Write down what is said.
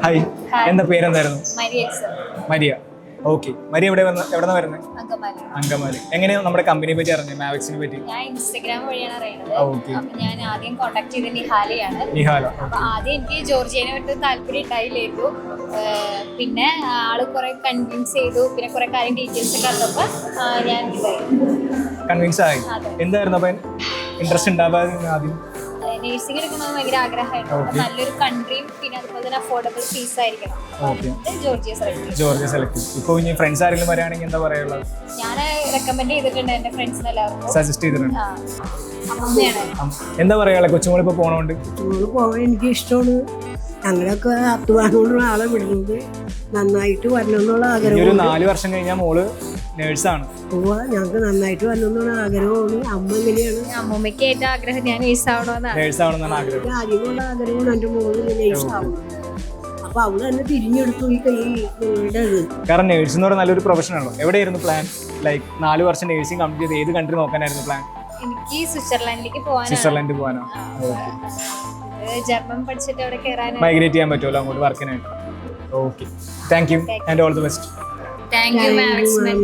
Hi, എന്താ പേരെന്തായിരുന്നു? Maria. Okay, Maria എവിടെ നിന്ന് വരുന്നത്? അങ്കമാലി. എങ്ങനെയാണ് നമ്മുടെ കമ്പനിയെ പറ്റി അറിഞ്ഞത്, മാവിക്സിനെ പറ്റി? ഞാൻ ഇൻസ്റ്റാഗ്രാം വഴിയാണ് അറിയുന്നത്. അപ്പൊ ഞാൻ ആദ്യം കോൺടാക്ട് ചെയ്തത് നിഹാല. അപ്പൊ ആദ്യം എനിക്ക് ജോർജിയനെ വിട്ട് താല്പര്യം ഉണ്ടായില്ലായിരുന്നു. പിന്നെ ആള് കുറെ കൺവിൻസ് ചെയ്തു, പിന്നെ കുറെ കാര്യം ഡീറ്റെയിൽസ് ഒക്കെ അറിഞ്ഞപ്പോ ഞാൻ കൺവിൻസ് ആയി. എന്തായിരുന്നു അപ്പൊ ഇൻട്രസ്റ്റ് ഉണ്ടാവാൻ? ആദ്യം നേഴ്സിംഗ് എടുക്കണമെന്ന് ഭയങ്കര ആഗ്രഹമായിരുന്നു. നല്ലൊരു കൺട്രിയും പിന്നെ അതുപോലെ തന്നെ അഫോർഡബിൾ ഫീസ് ആയിരിക്കണം. Georgia select. ഇപ്പോൾ ഇനി ഫ്രണ്ട്സ് ആരെങ്കിലും വരികയാണെങ്കിൽ എന്താ പറയുള്ളത്? ഞാൻ റെക്കമെൻഡ് ചെയ്തിട്ടുണ്ട് എന്റെ ഫ്രണ്ട്സിന് എല്ലാവർക്കും. സജസ്റ്റ് ചെയ്തിട്ടുണ്ട്. എന്താ പറയാ, കൊച്ചുമോള് ഇപ്പൊ പോണോണ്ട്? പോകാൻ എനിക്ക് ഇഷ്ടമാണ്. ഞങ്ങളൊക്കെ അധ്വാനമുള്ള ആളെ വിടുന്നത് നന്നായിട്ട് വരണമെന്നുള്ള ആഗ്രഹം. ഒരു 4 വർഷം കഴിഞ്ഞാൽ മോള് നേഴ്സാണ്. ഞങ്ങൾക്ക് നന്നായിട്ട് വരണമെന്നുള്ള ആഗ്രഹമാണ്. അമ്മ എങ്ങനെയാണ്? അമ്മൂമ്മയ്ക്ക് ഏറ്റവും ആഗ്രഹം ഞാൻ നേഴ്സാവണമെന്നാണ് ആഗ്രഹം. ആദ്യമുള്ള ആഗ്രഹമാണ് എൻ്റെ മോള് നേഴ്സാവണം. അപ്പൊ അവള് തന്നെ തിരിഞ്ഞെടുത്തു ഈ കൈയുടെ. കാരണം നേഴ്സ് എന്ന് പറഞ്ഞാൽ നല്ലൊരു പ്രൊഫഷൻ ആണല്ലോ. എവിടെയായിരുന്നു പ്ലാൻ? ലൈക്ക് 4 വർഷം നേഴ്സിംഗ് കംപ്ലീറ്റ് ചെയ്ത് ഏത് കൺട്രി നോക്കാനായിരുന്നു പ്ലാൻ? എനിക്ക് സ്വിറ്റ്സർലൻഡിലേക്ക് പോകാനാണ്. സ്വിറ്റ്സർലൻഡ് പോകാനോ? ജർമ്മൻ പഠിച്ചിട്ട് അവിടെ കയറാൻ മൈഗ്രേറ്റ് ചെയ്യാൻ പറ്റുമല്ലോ അങ്ങോട്ട് വർക്കിനായിട്ട്. Okay, thank you and all the best. Thank you maximum.